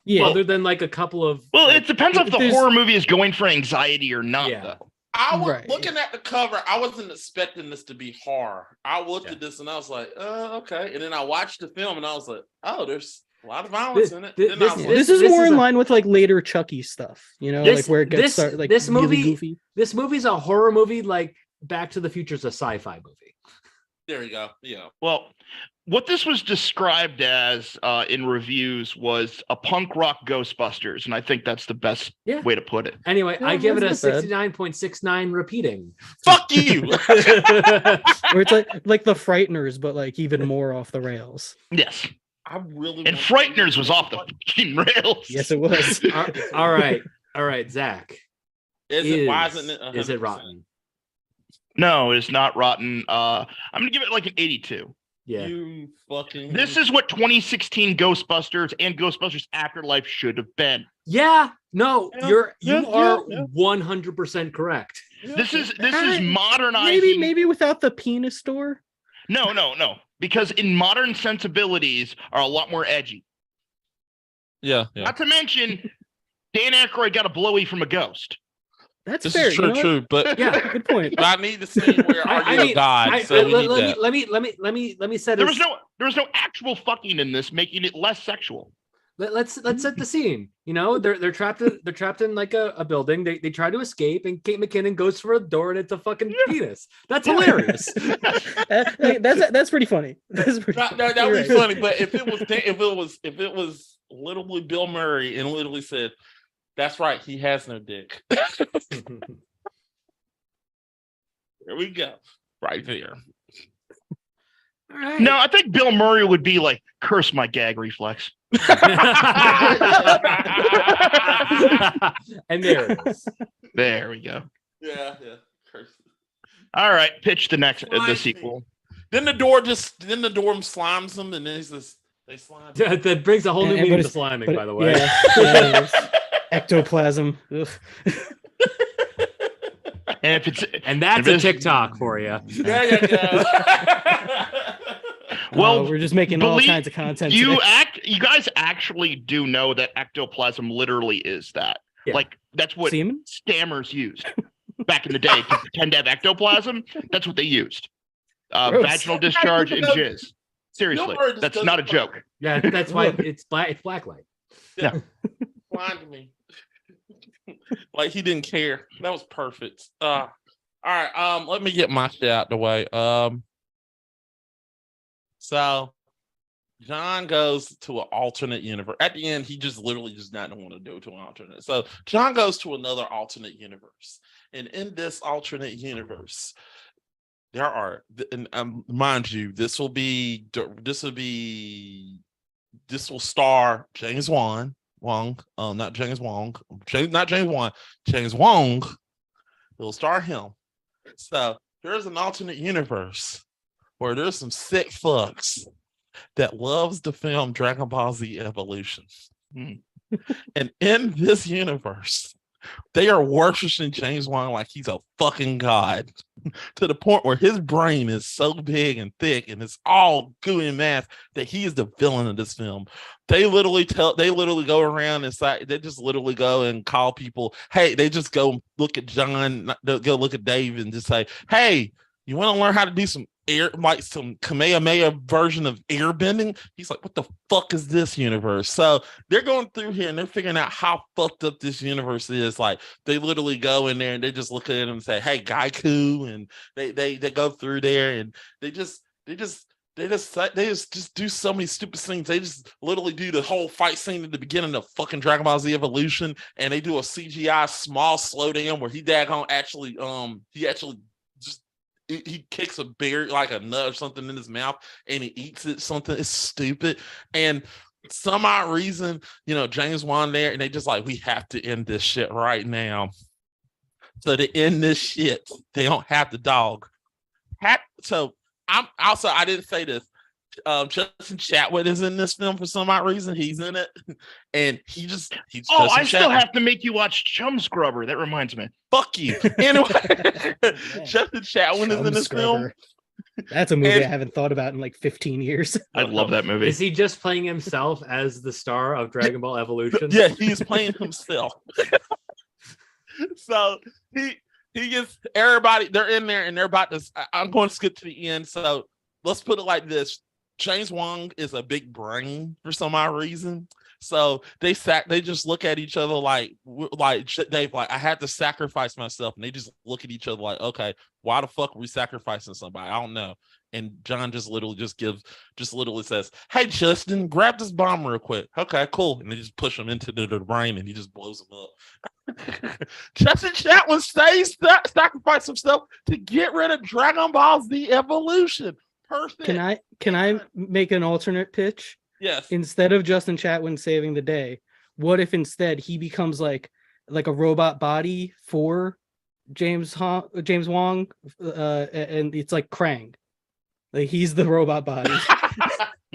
Yeah. Other than like a couple of. Well, it depends if the horror movie is going for anxiety or not. Yeah. Though. I was looking at the cover. I wasn't expecting this to be horror. I looked at this and I was like, okay. And then I watched the film and I was like, oh, there's a lot of violence in it. This is more in line with like later Chucky stuff, you know, like where it gets like this really movie. Goofy. This movie's a horror movie, like Back to the Future's a sci-fi movie. There you go. Yeah. Well, what this was described as in reviews was a punk rock Ghostbusters, and I think that's the best way to put it. Anyway, I give it a 69.69 repeating. Fuck you. Where it's like the Frighteners, but like even more off the rails. Yes. I really and Frighteners was off the fucking rails. Yes, it was. All right, Zach. Why isn't it 100%? Is it rotten? No, it's not rotten. I'm gonna give it like an 82. Yeah. You fucking. This is what 2016 Ghostbusters and Ghostbusters Afterlife should have been. Yeah. No, you are 100% correct. This is modernizing. Maybe without the penis store. No. Because in modern sensibilities are a lot more edgy. Yeah. Not to mention, Dan Aykroyd got a blowy from a ghost. That's this fair. Is true, but yeah, good point. But I need to see where are you God. So let me set. There was no actual fucking in this, making it less sexual. Let's set the scene. You know, they're trapped in like a building. They try to escape, and Kate McKinnon goes for a door, and it's a fucking penis. That's hilarious. That's pretty funny. That would be funny. But if it was literally Bill Murray and literally said, "That's right, he has no dick." There we go, right there. All right. No, I think Bill Murray would be like, "Curse my gag reflex." And there it is. There we go. Yeah. Curse. All right, pitch the sequel. Then the door slimes them, and then they slime. That brings a whole new meaning to sliming, by the way. Yeah, ectoplasm. And that's a TikTok for you. There you go. Well, we're just making all kinds of content. You guys actually do know that ectoplasm literally is that. Yeah. Like that's what stammers used back in the day to pretend to have ectoplasm. That's what they used. Vaginal discharge and jizz. Seriously, that's not a joke. Yeah, that's why it's blacklight. Yeah. Blind me. Like he didn't care. That was perfect. All right. Let me get my shit out the way. So John goes to an alternate universe. At the end, he just literally does not want to go to an alternate. So John goes to another alternate universe. And in this alternate universe, there are, and mind you, this will star James Wong. Not James Wong. James Wong. It'll star him. So there's an alternate universe where there's some sick fucks that loves the film Dragon Ball Z Evolution. And in this universe, they are worshiping James Wong like he's a fucking god, to the point where his brain is so big and thick and it's all gooey and math that he is the villain of this film. They literally go around and say, they just literally go and call people, hey, they just go look at John, go look at Dave and just say, hey, you want to learn how to do some some Kamehameha version of airbending? He's like, what the fuck is this universe? So they're going through here and they're figuring out how fucked up this universe is. Like they literally go in there and they just look at him and say, hey, Gaiku, and they go through there and they just They just do so many stupid things. They just literally do the whole fight scene at the beginning of fucking Dragon Ball Z Evolution, and they do a CGI small slowdown where he actually just he kicks a berry like a nut or something in his mouth and he eats it. Something it's stupid. And some odd reason, James Wan there, and they just like, we have to end this shit right now. So to end this shit, they don't have the dog. So I didn't say this. Justin Chatwin is in this film for some odd reason. He's in it, and he's. I still have to make you watch Chum Scrubber. That reminds me. Fuck you. Anyway, Justin Chatwin is in this film. That's a movie I haven't thought about in like 15 years. I love that movie. Is he just playing himself as the star of Dragon Ball Evolution? Yeah, he's playing himself. So he gets everybody. They're in there and they're about to. I'm going to skip to the end. So let's put it like this: James Wong is a big brain for some odd reason. So they just look at each other like Dave, like I had to sacrifice myself, and they just look at each other like, okay, why the fuck are we sacrificing somebody? I don't know. And John just literally says, "Hey Justin, grab this bomb real quick." Okay, cool. And they just push him into the brain, and he just blows him up. Justin Chatwin sacrificed himself to get rid of Dragon Ball Z Evolution. Perfect. Can I make an alternate pitch? Yes. Instead of Justin Chatwin saving the day, what if instead he becomes like a robot body for James Wong, and it's like Krang, like he's the robot body.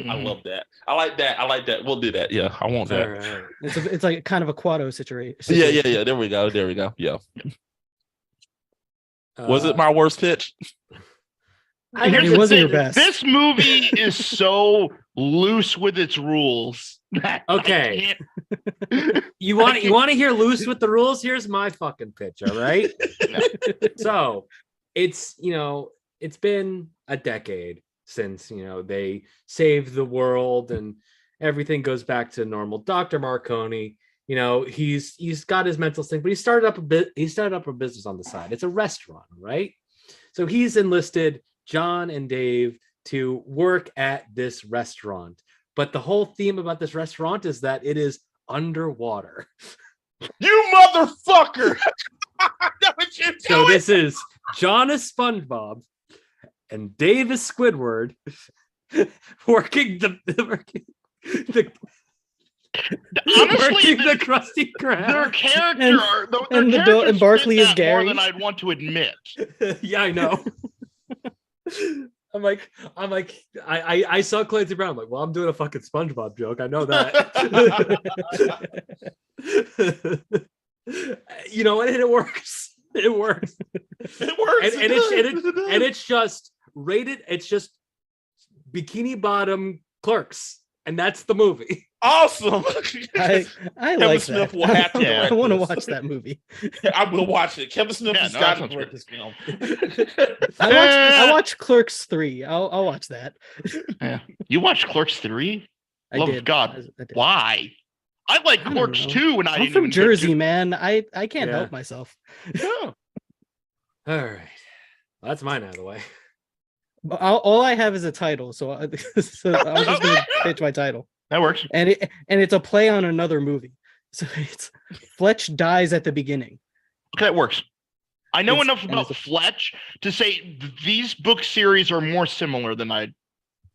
I love that. I like that. We'll do that. Yeah, I want that. Right. It's like kind of a Quado situation. Yeah. There we go. Yeah. Was it my worst pitch? It wasn't your best. This movie is so loose with its rules. Okay. You want to hear loose with the rules? Here's my fucking pitch, all right? So, it's been a decade since, they saved the world and everything goes back to normal. Dr. Marconi, he's got his mental thing, but he started up a business on the side. It's a restaurant, right? So he's enlisted John and Dave to work at this restaurant. But the whole theme about this restaurant is that it is underwater. You motherfucker! So this is John is SpongeBob and Dave is Squidward working the Krusty Krab. Their character and Barkley is Gary. More than I'd want to admit. Yeah, I know. I'm like, I saw Clancy Brown. I'm like, well, I'm doing a fucking SpongeBob joke. I know that. You know what? It works. It works. It works. And it's just rated. It's just Bikini Bottom Clerks, and that's the movie. Awesome. I Kevin like Smith that. will have to I want to watch that movie. I will watch it. Kevin Smith has got to direct this film. I watched Clerks 3. I'll watch that. Yeah. You watched Clerks 3? I Love did. of God. I did. Why? I like I don't Clerks know. 2 and I I'm didn't from even Jersey, get man. I can't Yeah. help myself. to- All right, that's mine out of the way. All I have is a title, so I was just gonna pitch my title, That works. and it's a play on another movie. So it's Fletch dies at the beginning. Okay, that works. I know It's- enough and about it's a- Fletch to say these book series are more similar than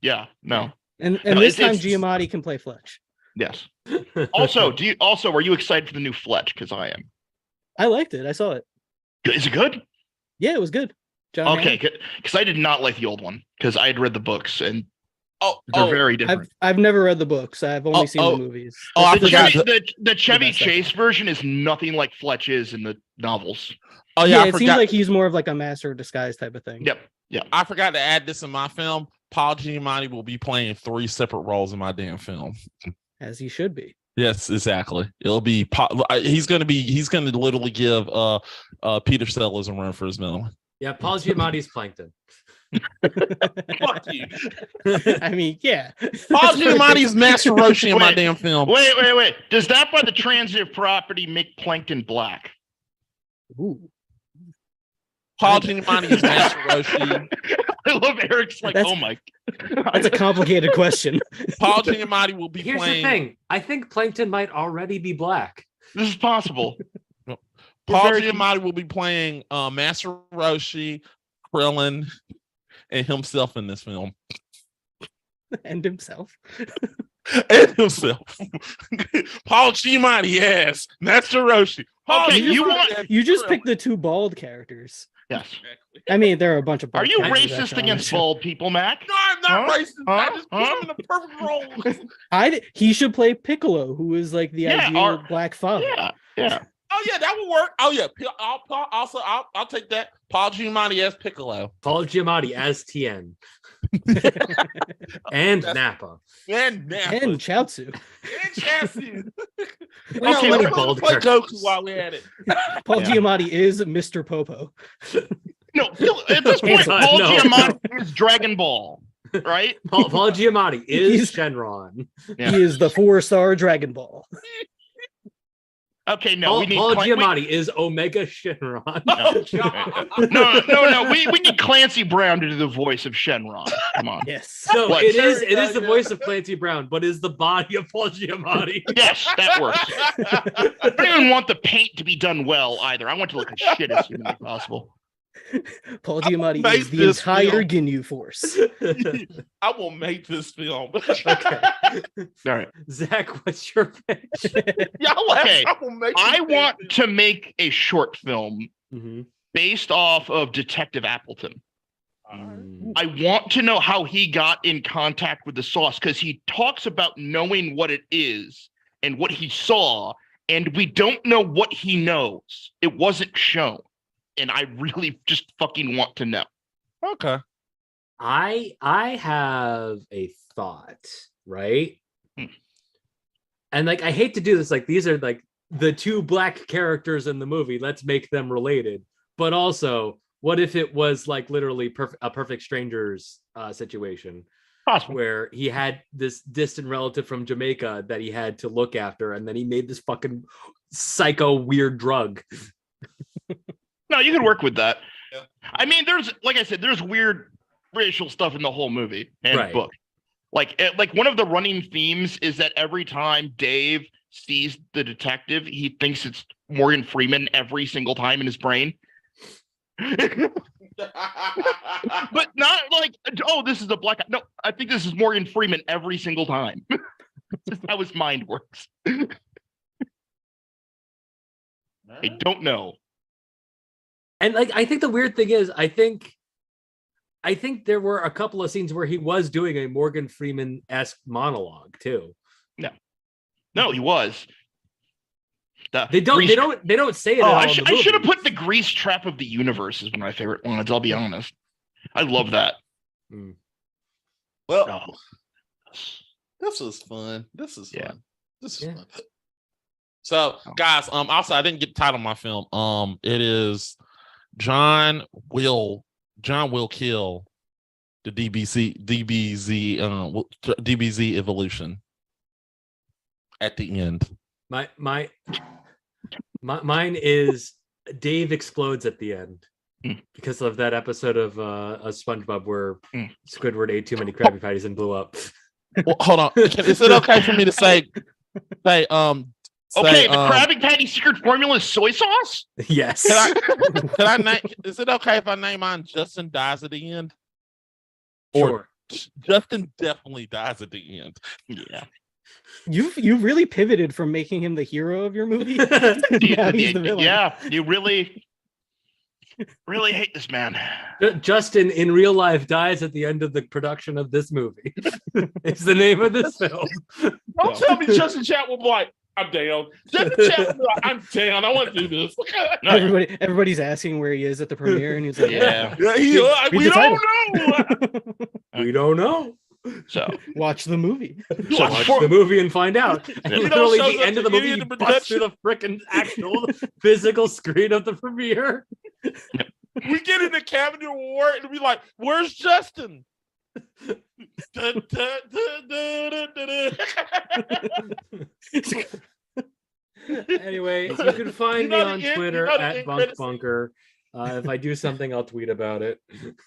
Yeah, no. And No, this time it's- Giamatti can play Fletch. Yes. Also, are you excited for the new Fletch? Because I am. I liked it. I saw it. Is it good? Yeah, it was good. John Okay, Hamm. because I did not like the old one because I had read the books and they're very different. I've never read the books. I've only seen oh. the movies. Oh, I the forgot. the Chevy best I Chase version is nothing like Fletch is in the novels. Oh yeah, yeah, I it seems forgot. like he's more of like a master of disguise type of thing. Yep. I forgot to add this in my film. Paul Giamatti will be playing 3 separate roles in my damn film. As he should be. Yes, exactly. It'll be he's gonna literally give Peter Sellers a run for his money. Yeah, Paul Giamatti's Plankton. Fuck you. I mean, yeah. Paul Giamatti's Master Roshi in my Wait. damn film. Wait. Does that by the transitive property make Plankton black? Ooh. Paul Giamatti is Master Roshi. I love Eric's like, That's- oh my. That's a complicated question. Paul Giamatti will be Here's playing. the thing. I think Plankton might already be black. This is possible. Paul very- Giamatti will be playing Master Roshi, Krillin, and himself in this film. And himself. And himself. Paul Giamatti, yes. Master Roshi. Paul Okay, Giamatti you want- as You just Krillin. picked the two bald characters. Yes. I mean, there are a bunch of. Are bald you characters racist actually on against the show. bald people, Mac? No, I'm not Huh? racist. I Huh? just put him in the perfect role. He should play Piccolo, who is like the Yeah, ideal or- black father. Yeah. Oh yeah, that would work. Oh yeah, I'll take that. Paul Giamatti as Piccolo Paul Giamatti as Tien. And Nappa. and Nappa And Chaozu. and Chassis. Okay, many let's bald play characters. Goku while we're at it. Paul Yeah. Giamatti is Mr. Popo. No, at this point, No. Paul Giamatti is Dragon Ball, right? Paul Giamatti is He's- Shenron. Yeah. He is the 4-star Dragon Ball. Okay, no, Paul, we need Paul Clan- Giamatti is Omega Shenron. Oh, God. No. We need Clancy Brown to do the voice of Shenron. Come on. Yes. No, What? it is the voice of Clancy Brown, but is the body of Paul Giamatti. Yes, that works. I don't even want the paint to be done well either. I want to look as shit as humanly possible. Paul Giamatti make is the this entire film. Ginyu Force. I will make this film. Okay. All right. Zach, what's your pitch? Y'all laugh. Okay, I will make I this want film. to make a short film Mhm. based off of Detective Appleton. Mm. I want to know how he got in contact with the sauce because he talks about knowing what it is and what he saw, and we don't know what he knows. It wasn't shown. And I really just fucking want to know. Okay. I have a thought, right? Hmm. And like I hate to do this, like these are like the two black characters in the movie. Let's make them related. But also, what if it was like literally a perfect strangers situation Possible. where he had this distant relative from Jamaica that he had to look after, and then he made this fucking psycho weird drug. No, you could work with that. Yeah. I mean, there's, like I said, there's weird racial stuff in the whole movie and Right. book. Like one of the running themes is that every time Dave sees the detective, he thinks it's Morgan Freeman every single time in his brain. But not like, oh, this is a black guy. No, I think this is Morgan Freeman every single time. That's how his mind works. I don't know. And like I think the weird thing is, I think there were a couple of scenes where he was doing a Morgan Freeman-esque monologue too. No, he was. They don't say it Oh, at all I in the should have movie. put the grease trap of the universe is one of my favorite lines. I'll be honest. I love that. Well, Oh. this was fun. This is Yeah. fun. This is Yeah. fun. So, guys, also I didn't get the title of my film. It is Jhon will kill the DBZ evolution at the end. Mine is Dave explodes at the end because of that episode of SpongeBob where Squidward ate too many Krabby Patties and blew up. Well, hold on. Is it okay for me to say Okay, the Krabby Patty secret formula is soy sauce? Yes. Can I name? Is it okay if I name mine Justin dies at the end? Sure. Justin definitely dies at the end. Yeah. You've really pivoted from making him the hero of your movie. Now he's the villain. Yeah, you really hate this man. Justin in real life dies at the end of the production of this movie. It's the name of this film. Don't tell me Justin Chatwin will be like, I'm down. Justin Chatwin will be like, I'm down. I want to do this. No, Everybody's asking where he is at the premiere, and he's like, yeah. Yeah, Read we the don't title. know. We don't know. So watch the movie. Watch the movie and find out. And You know, literally shows the up end of the the movie, idiot he in busts through the freaking actual physical screen of the premiere. We get in the Academy Award and we like, where's Justin? Dun, dun, dun, dun, dun, dun. Anyway, you can find You know me on the end- Twitter you know the at end Bunk credits? Bunker. If I do something, I'll tweet about it.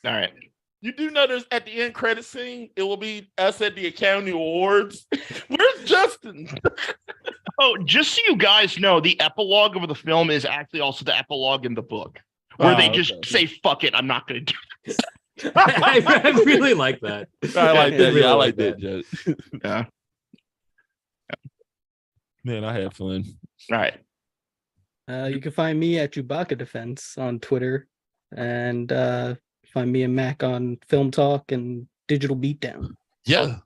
All right. You do know there's at the end credit scene, it will be us at the Academy Awards. Where's Justin? Oh, just so you guys know, the epilogue of the film is actually also the epilogue in the book, where they just say, "Fuck it, I'm not going to do this." I really like that. I like that. really Yeah, I like like that joke. Yeah. Man, I had fun. All right. You can find me at Chewbacca Defense on Twitter, and find me and Mac on Film Talk and Digital Beatdown. Yeah.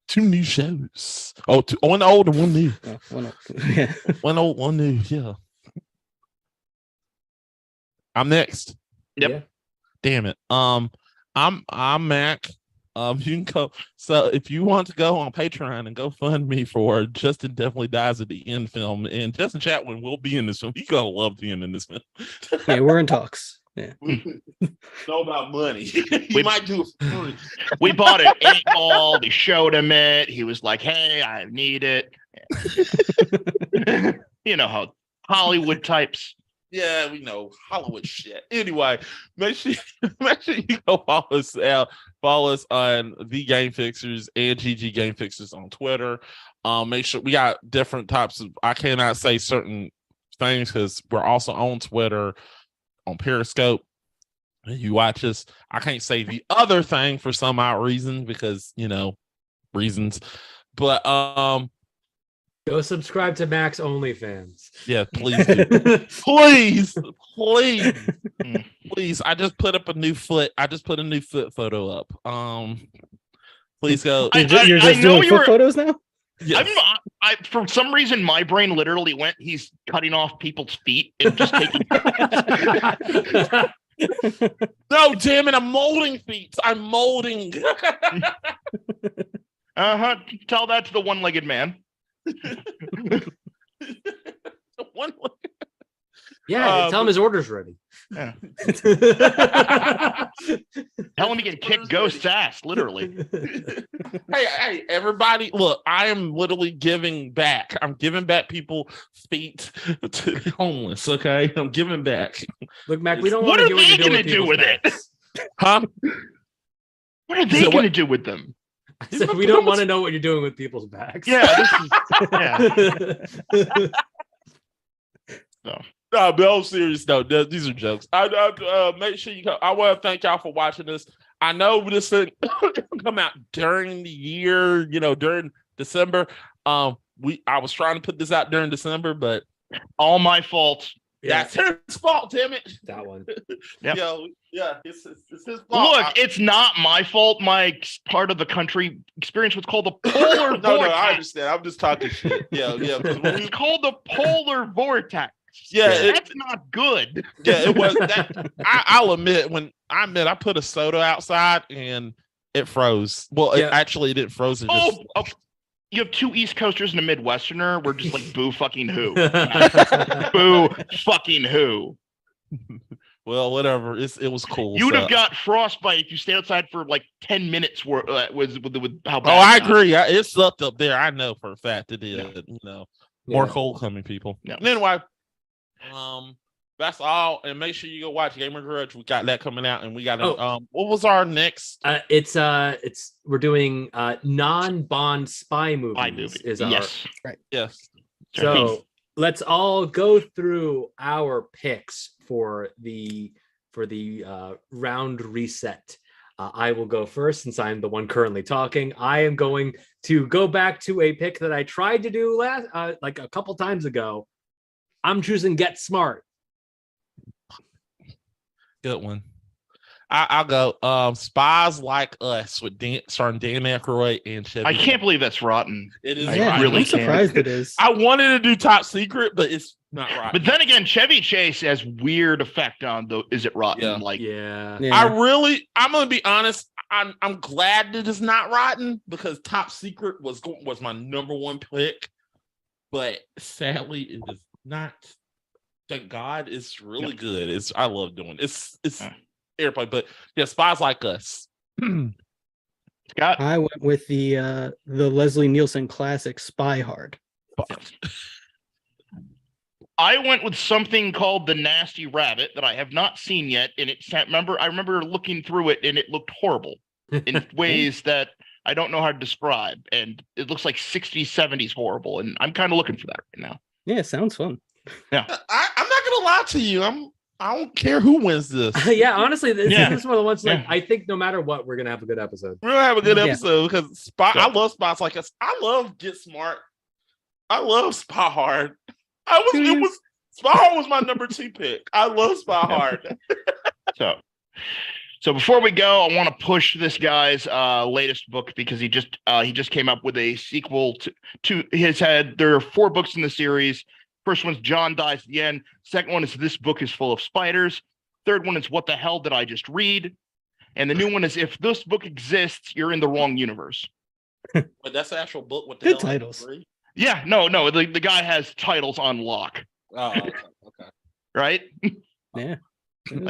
2 new shows. Oh, one old and one new. Oh, one, yeah. One old, one new. Yeah. I'm next. Yep. Yeah. Damn it. I'm Mac. You can go. So if you want to go on Patreon and go fund me for Justin Definitely Dies at the End film, and Justin Chatwin will be in this film. He's gonna love being in this film. Yeah, we're in talks. Yeah. Know about money. We might do it for free. We bought an 8-ball. We showed him it. He was like, "Hey, I need it." You know how Hollywood types. Yeah, we know Hollywood shit. Anyway, make sure you go follow us out. Follow us on the Game Fixers and GG Game Fixers on Twitter. Make sure we got different types of. I cannot say certain things because we're also on Twitter, on Periscope. You watch us. I can't say the other thing for some odd reason because reasons. But Go subscribe to Max OnlyFans. yeah, please do. please. I just put a new foot photo up. Please go. You're just doing foot photos now? Yes. For some reason, my brain literally went, he's cutting off people's feet and just taking. No, damn it! I'm molding feet. I'm molding. Tell that to the one-legged man. Yeah, tell him his order's ready. Yeah. Tell him he can kick Ghost's ass, literally. Hey, everybody! Look, I am literally giving back. I'm giving back people feet to the homeless. Okay, I'm giving back. Look, Mac, we don't What want are to they going to do with it? Huh? What are they going to do with them? I said, we don't want to know what you're doing with people's backs. Yeah, this is. Yeah. So. No, but I'm serious. No, these are jokes. I make sure you go. I want to thank y'all for watching this. I know this thing come out during the year, during December. I was trying to put this out during December, but all my fault. That's his fault, damn it. That one. Yep. It's his fault. Look, it's not my fault. My part of the country experience what's called the polar vortex. No, I understand. I'm just talking shit. Yeah. It's called the polar vortex. Yeah, that's not good. Yeah, it was. I'll admit, I put a soda outside and it froze. Well, it didn't froze. It just... You have 2 East Coasters and a Midwesterner. We're just like, boo fucking who? Boo fucking who? Well, whatever. It was cool. You would have got frostbite if you stayed outside for like 10 minutes. With how bad. Oh, I agree. It sucked up there. I know for a fact it did. More cold coming, people. Yeah. Anyway, that's all. And make sure you go watch Gamer Grudge. We got that coming out, and we got what was our next? We're doing non-Bond spy movies. Yes. So let's all go through our picks for the round reset. I will go first since I'm the one currently talking. I am going to go back to a pick that I tried to do last like a couple times ago. I'm choosing Get Smart. Good one. I'll go Spies Like Us with starring Dan Aykroyd and Chevy. I can't believe that's rotten. It is. Yeah, really I'm surprised it is. I wanted to do Top Secret, but it's not rotten. But then again, Chevy Chase has weird effect on the Is It Rotten? I'm gonna be honest. I'm glad that it's not rotten because Top Secret was my number one pick, but sadly it is not. Thank God, it's really good. I love doing it's airplane, but Spies Like Us. Scott, I went with the Leslie Nielsen classic Spy Hard. I went with something called The Nasty Rabbit that I have not seen yet, and I remember looking through it, and it looked horrible in ways that I don't know how to describe, and it looks like 60s, 70s horrible, and I'm kind of looking for that right now. Yeah, sounds fun. I'm not gonna lie to you. I don't care who wins this. Yeah, honestly, this Yeah. is one of the ones like Yeah. I think no matter what, we're gonna have a good episode. We're gonna have a good Yeah. episode because Spy. So- I love spots like this. I love Get Smart. I love Spy Hard. Spy Hard was my number 2 pick. I love Spy Hard. So before we go, I want to push this guy's latest book because he just came up with a sequel to his head. There are 4 books in the series. First one's Jhon Dies at the End. Second one is This Book is Full of Spiders. Third one is What the Hell Did I Just Read? And the new one is If This Book Exists, You're in the Wrong Universe. But that's the actual book. What the Good hell? titles. Yeah, no, the guy has titles on lock, Oh, okay. right? Yeah.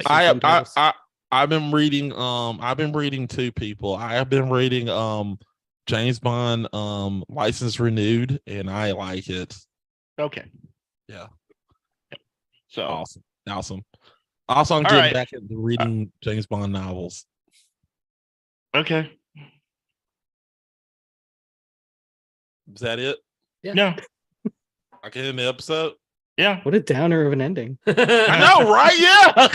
I've been reading 2 people. I have been reading James Bond License Renewed, and I like it. Okay. Yeah. So Awesome. Also, I'm All getting right. back into reading James Bond novels. okay. Is that it? No. I can end the episode. Yeah. What a downer of an ending. I know, right? Yeah.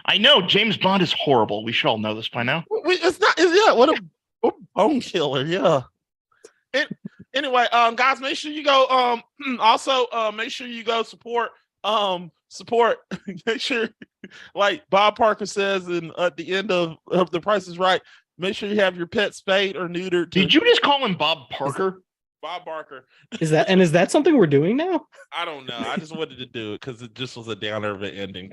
I know James Bond is horrible. We should all know this by now. It's not. Yeah. What a bone killer. Yeah. Anyway, guys, make sure you go. Also, make sure you go support. Make sure, like Bob Parker says, at the end of The Price is Right, make sure you have your pet spayed or neutered. Did you just call him Bob Parker? Bob Barker? Is that something we're doing now? I don't know. I just wanted to do it because it just was a downer of an ending.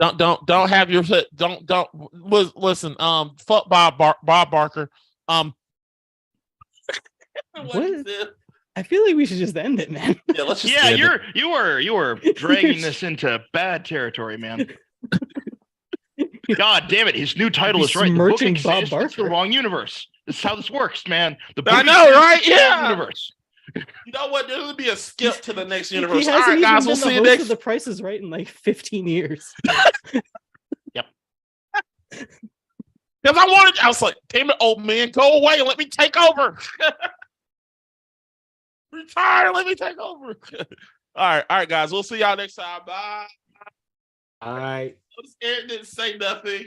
Don't have your listen. Fuck Bob Barker. What? I feel like we should just end it, man. Yeah, let's just. Yeah, end it. you were dragging this into bad territory, man. God damn it! His new title is right. The book Besmirching Bob exists. It's the Barker. wrong universe. This is how this works, man. The book I know, exists, right? it's the wrong Yeah. Universe. You know what? There would be a skip to the next He universe. hasn't All right, even guys, been we'll the see you host next. of The Price is Right in like 15 years. Because I was like, damn it, old man, go away and let me take over. Retire, let me take over. All right, guys, we'll see y'all next time. Bye. All right. Aaron didn't say nothing.